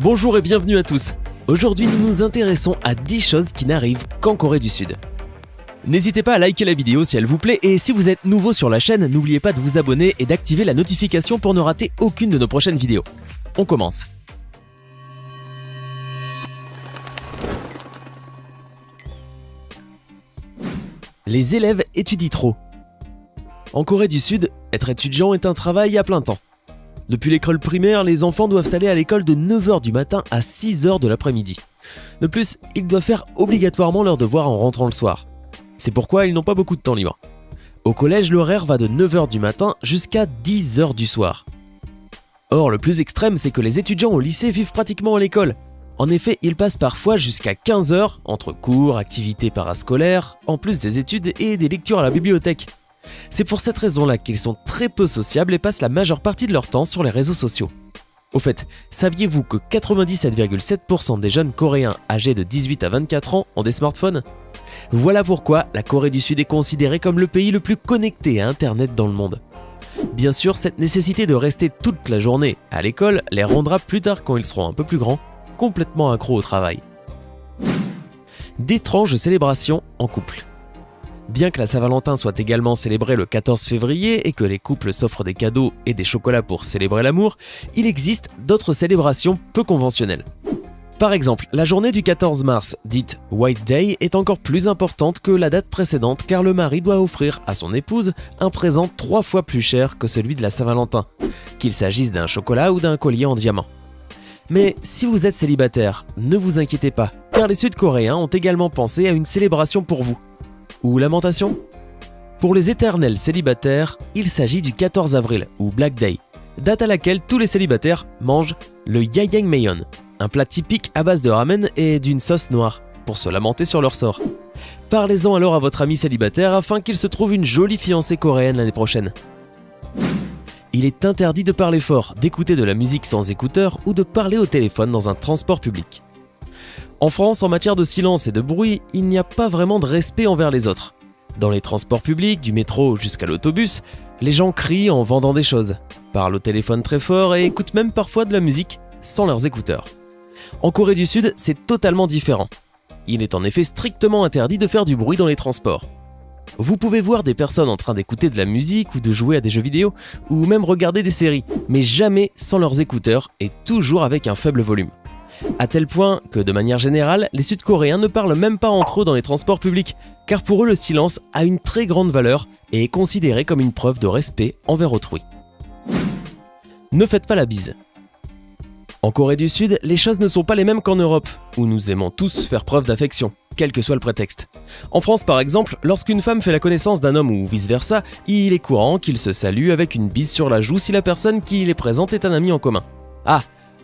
Bonjour et bienvenue à tous. Aujourd'hui, nous nous intéressons à 10 choses qui n'arrivent qu'en Corée du Sud. N'hésitez pas à liker la vidéo si elle vous plaît et si vous êtes nouveau sur la chaîne, n'oubliez pas de vous abonner et d'activer la notification pour ne rater aucune de nos prochaines vidéos. On commence. Les élèves étudient trop. En Corée du Sud, être étudiant est un travail à plein temps. Depuis l'école primaire, les enfants doivent aller à l'école de 9h du matin à 6h de l'après-midi. De plus, ils doivent faire obligatoirement leurs devoirs en rentrant le soir. C'est pourquoi ils n'ont pas beaucoup de temps libre. Au collège, l'horaire va de 9h du matin jusqu'à 10h du soir. Or, le plus extrême, c'est que les étudiants au lycée vivent pratiquement à l'école. En effet, ils passent parfois jusqu'à 15h, entre cours, activités parascolaires, en plus des études et des lectures à la bibliothèque. C'est pour cette raison-là qu'ils sont très peu sociables et passent la majeure partie de leur temps sur les réseaux sociaux. Au fait, saviez-vous que 97,7% des jeunes coréens âgés de 18 à 24 ans ont des smartphones ? Voilà pourquoi la Corée du Sud est considérée comme le pays le plus connecté à Internet dans le monde. Bien sûr, cette nécessité de rester toute la journée à l'école les rendra plus tard, quand ils seront un peu plus grands, complètement accros au travail. D'étranges célébrations en couple. Bien que la Saint-Valentin soit également célébrée le 14 février et que les couples s'offrent des cadeaux et des chocolats pour célébrer l'amour, il existe d'autres célébrations peu conventionnelles. Par exemple, la journée du 14 mars, dite White Day, est encore plus importante que la date précédente car le mari doit offrir à son épouse un présent 3 fois plus cher que celui de la Saint-Valentin, qu'il s'agisse d'un chocolat ou d'un collier en diamant. Mais si vous êtes célibataire, ne vous inquiétez pas, car les Sud-Coréens ont également pensé à une célébration pour vous. Ou lamentation ? Pour les éternels célibataires, il s'agit du 14 avril, ou Black Day, date à laquelle tous les célibataires mangent le Jajangmyeon, un plat typique à base de ramen et d'une sauce noire, pour se lamenter sur leur sort. Parlez-en alors à votre ami célibataire afin qu'il se trouve une jolie fiancée coréenne l'année prochaine. Il est interdit de parler fort, d'écouter de la musique sans écouteurs ou de parler au téléphone dans un transport public. En France, en matière de silence et de bruit, il n'y a pas vraiment de respect envers les autres. Dans les transports publics, du métro jusqu'à l'autobus, les gens crient en vendant des choses, parlent au téléphone très fort et écoutent même parfois de la musique sans leurs écouteurs. En Corée du Sud, c'est totalement différent. Il est en effet strictement interdit de faire du bruit dans les transports. Vous pouvez voir des personnes en train d'écouter de la musique ou de jouer à des jeux vidéo, ou même regarder des séries, mais jamais sans leurs écouteurs et toujours avec un faible volume. À tel point que, de manière générale, les Sud-Coréens ne parlent même pas entre eux dans les transports publics, car pour eux le silence a une très grande valeur et est considéré comme une preuve de respect envers autrui. Ne faites pas la bise. En Corée du Sud, les choses ne sont pas les mêmes qu'en Europe, où nous aimons tous faire preuve d'affection, quel que soit le prétexte. En France par exemple, lorsqu'une femme fait la connaissance d'un homme ou vice-versa, il est courant qu'il se salue avec une bise sur la joue si la personne qui les présente est un ami en commun. Ah,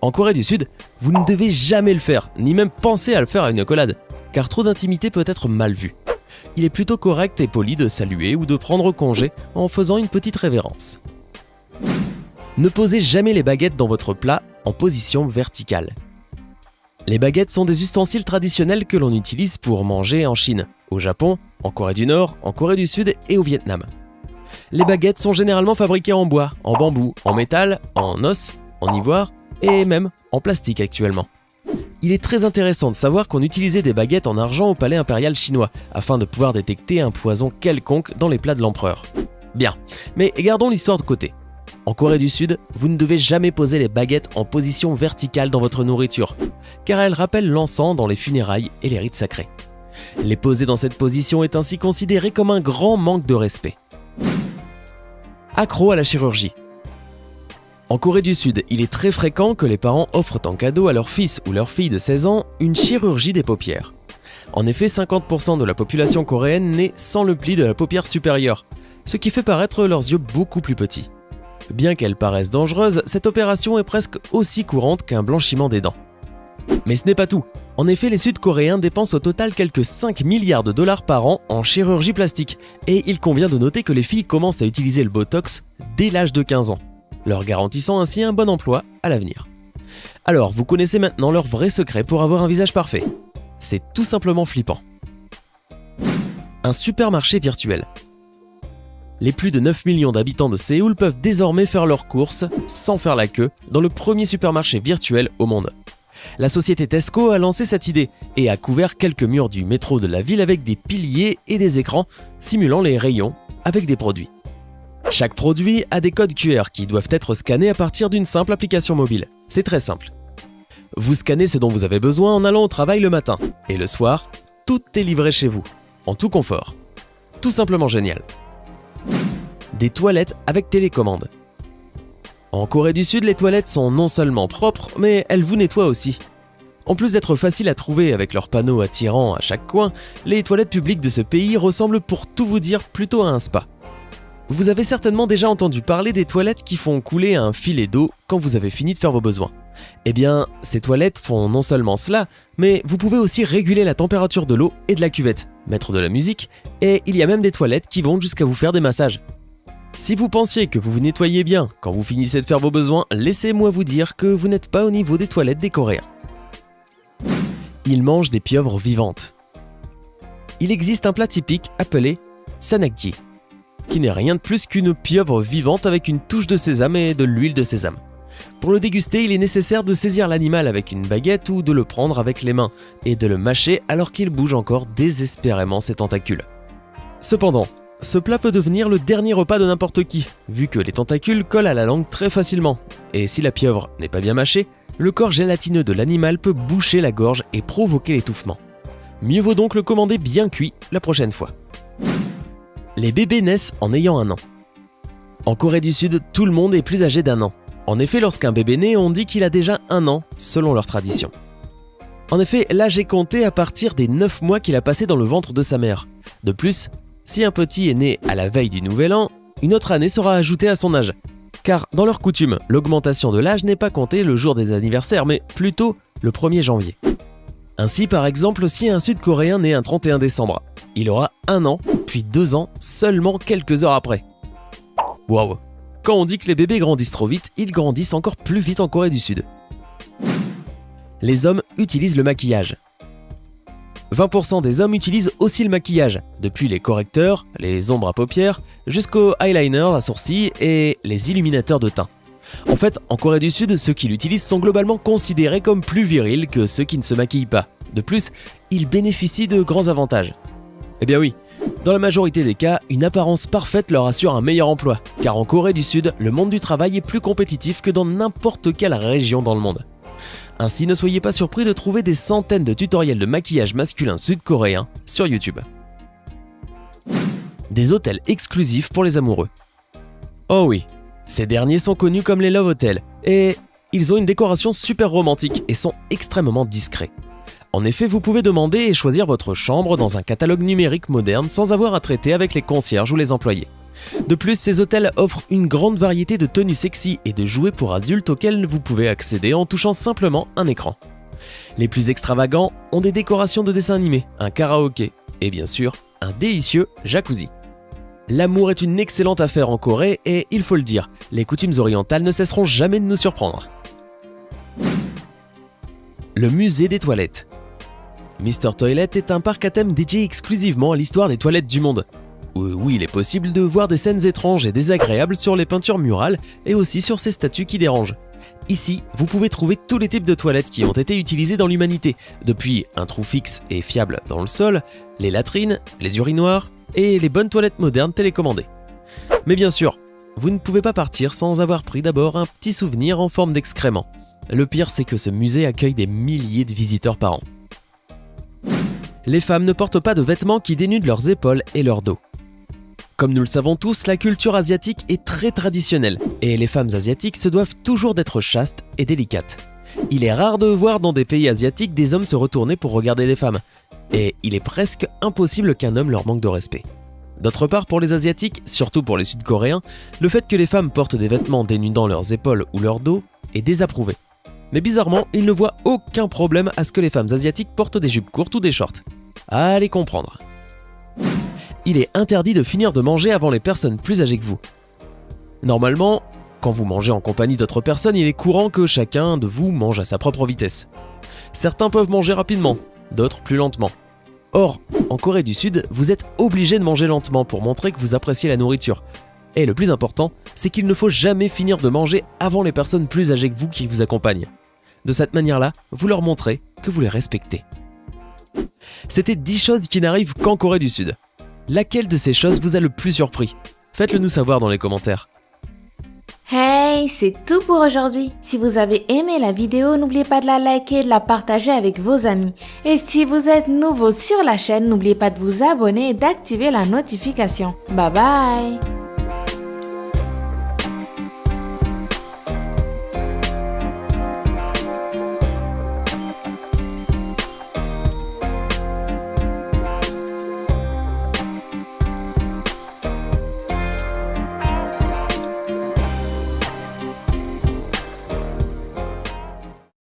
en Corée du Sud, vous ne devez jamais le faire, ni même penser à le faire à une accolade, car trop d'intimité peut être mal vu. Il est plutôt correct et poli de saluer ou de prendre congé en faisant une petite révérence. Ne posez jamais les baguettes dans votre plat en position verticale. Les baguettes sont des ustensiles traditionnels que l'on utilise pour manger en Chine, au Japon, en Corée du Nord, en Corée du Sud et au Vietnam. Les baguettes sont généralement fabriquées en bois, en bambou, en métal, en os, en ivoire et même en plastique actuellement. Il est très intéressant de savoir qu'on utilisait des baguettes en argent au palais impérial chinois afin de pouvoir détecter un poison quelconque dans les plats de l'empereur. Bien, mais gardons l'histoire de côté. En Corée du Sud, vous ne devez jamais poser les baguettes en position verticale dans votre nourriture, car elles rappellent l'encens dans les funérailles et les rites sacrés. Les poser dans cette position est ainsi considéré comme un grand manque de respect. Accro à la chirurgie. En Corée du Sud, il est très fréquent que les parents offrent en cadeau à leur fils ou leur fille de 16 ans une chirurgie des paupières. En effet, 50% de la population coréenne naît sans le pli de la paupière supérieure, ce qui fait paraître leurs yeux beaucoup plus petits. Bien qu'elle paraisse dangereuse, cette opération est presque aussi courante qu'un blanchiment des dents. Mais ce n'est pas tout. En effet, les Sud-Coréens dépensent au total quelques 5 milliards de dollars par an en chirurgie plastique, et il convient de noter que les filles commencent à utiliser le Botox dès l'âge de 15 ans, leur garantissant ainsi un bon emploi à l'avenir. Alors, vous connaissez maintenant leur vrai secret pour avoir un visage parfait. C'est tout simplement flippant. Un supermarché virtuel. Les plus de 9 millions d'habitants de Séoul peuvent désormais faire leurs courses, sans faire la queue, dans le premier supermarché virtuel au monde. La société Tesco a lancé cette idée et a couvert quelques murs du métro de la ville avec des piliers et des écrans simulant les rayons avec des produits. Chaque produit a des codes QR qui doivent être scannés à partir d'une simple application mobile. C'est très simple. Vous scannez ce dont vous avez besoin en allant au travail le matin et le soir, tout est livré chez vous, en tout confort. Tout simplement génial. Des toilettes avec télécommande. En Corée du Sud, les toilettes sont non seulement propres, mais elles vous nettoient aussi. En plus d'être faciles à trouver avec leurs panneaux attirants à chaque coin, les toilettes publiques de ce pays ressemblent pour tout vous dire plutôt à un spa. Vous avez certainement déjà entendu parler des toilettes qui font couler un filet d'eau quand vous avez fini de faire vos besoins. Eh bien, ces toilettes font non seulement cela, mais vous pouvez aussi réguler la température de l'eau et de la cuvette, mettre de la musique, et il y a même des toilettes qui vont jusqu'à vous faire des massages. Si vous pensiez que vous vous nettoyez bien quand vous finissez de faire vos besoins, laissez-moi vous dire que vous n'êtes pas au niveau des toilettes des Coréens. Ils mangent des pieuvres vivantes. Il existe un plat typique appelé sanakji, qui n'est rien de plus qu'une pieuvre vivante avec une touche de sésame et de l'huile de sésame. Pour le déguster, il est nécessaire de saisir l'animal avec une baguette ou de le prendre avec les mains et de le mâcher alors qu'il bouge encore désespérément ses tentacules. Cependant, ce plat peut devenir le dernier repas de n'importe qui, vu que les tentacules collent à la langue très facilement. Et si la pieuvre n'est pas bien mâchée, le corps gélatineux de l'animal peut boucher la gorge et provoquer l'étouffement. Mieux vaut donc le commander bien cuit la prochaine fois. Les bébés naissent en ayant 1 an. En Corée du Sud, tout le monde est plus âgé d'1 an. En effet, lorsqu'un bébé naît, on dit qu'il a déjà 1 an, selon leur tradition. En effet, l'âge est compté à partir des 9 mois qu'il a passé dans le ventre de sa mère. De plus, si un petit est né à la veille du nouvel an, une autre année sera ajoutée à son âge. Car dans leur coutume, l'augmentation de l'âge n'est pas comptée le jour des anniversaires, mais plutôt le 1er janvier. Ainsi, par exemple, si un Sud-Coréen naît un 31 décembre, il aura 1 an, puis 2 ans, seulement quelques heures après. Waouh! Quand on dit que les bébés grandissent trop vite, ils grandissent encore plus vite en Corée du Sud. Les hommes utilisent le maquillage. 20% des hommes utilisent aussi le maquillage, depuis les correcteurs, les ombres à paupières, jusqu'aux eyeliners à sourcils et les illuminateurs de teint. En fait, en Corée du Sud, ceux qui l'utilisent sont globalement considérés comme plus virils que ceux qui ne se maquillent pas. De plus, ils bénéficient de grands avantages. Eh bien oui, dans la majorité des cas, une apparence parfaite leur assure un meilleur emploi, car en Corée du Sud, le monde du travail est plus compétitif que dans n'importe quelle région dans le monde. Ainsi, ne soyez pas surpris de trouver des centaines de tutoriels de maquillage masculin sud-coréen sur YouTube. Des hôtels exclusifs pour les amoureux. Oh oui, ces derniers sont connus comme les Love Hotels, et ils ont une décoration super romantique et sont extrêmement discrets. En effet, vous pouvez demander et choisir votre chambre dans un catalogue numérique moderne sans avoir à traiter avec les concierges ou les employés. De plus, ces hôtels offrent une grande variété de tenues sexy et de jouets pour adultes auxquels vous pouvez accéder en touchant simplement un écran. Les plus extravagants ont des décorations de dessins animés, un karaoké et bien sûr, un délicieux jacuzzi. L'amour est une excellente affaire en Corée et, il faut le dire, les coutumes orientales ne cesseront jamais de nous surprendre. Le musée des toilettes. Mr Toilet est un parc à thème dédié exclusivement à l'histoire des toilettes du monde. Oui, il est possible de voir des scènes étranges et désagréables sur les peintures murales et aussi sur ces statues qui dérangent. Ici, vous pouvez trouver tous les types de toilettes qui ont été utilisées dans l'humanité, depuis un trou fixe et fiable dans le sol, les latrines, les urinoirs et les bonnes toilettes modernes télécommandées. Mais bien sûr, vous ne pouvez pas partir sans avoir pris d'abord un petit souvenir en forme d'excrément. Le pire, c'est que ce musée accueille des milliers de visiteurs par an. Les femmes ne portent pas de vêtements qui dénudent leurs épaules et leur dos. Comme nous le savons tous, la culture asiatique est très traditionnelle et les femmes asiatiques se doivent toujours d'être chastes et délicates. Il est rare de voir dans des pays asiatiques des hommes se retourner pour regarder des femmes et il est presque impossible qu'un homme leur manque de respect. D'autre part, pour les Asiatiques, surtout pour les Sud-Coréens, le fait que les femmes portent des vêtements dénudant leurs épaules ou leur dos est désapprouvé. Mais bizarrement, ils ne voient aucun problème à ce que les femmes asiatiques portent des jupes courtes ou des shorts. Allez comprendre. Il est interdit de finir de manger avant les personnes plus âgées que vous. Normalement, quand vous mangez en compagnie d'autres personnes, il est courant que chacun de vous mange à sa propre vitesse. Certains peuvent manger rapidement, d'autres plus lentement. Or, en Corée du Sud, vous êtes obligé de manger lentement pour montrer que vous appréciez la nourriture. Et le plus important, c'est qu'il ne faut jamais finir de manger avant les personnes plus âgées que vous qui vous accompagnent. De cette manière-là, vous leur montrez que vous les respectez. C'était 10 choses qui n'arrivent qu'en Corée du Sud. Laquelle de ces choses vous a le plus surpris? Faites-le nous savoir dans les commentaires. Hey, c'est tout pour aujourd'hui. Si vous avez aimé la vidéo, n'oubliez pas de la liker et de la partager avec vos amis. Et si vous êtes nouveau sur la chaîne, n'oubliez pas de vous abonner et d'activer la notification. Bye bye!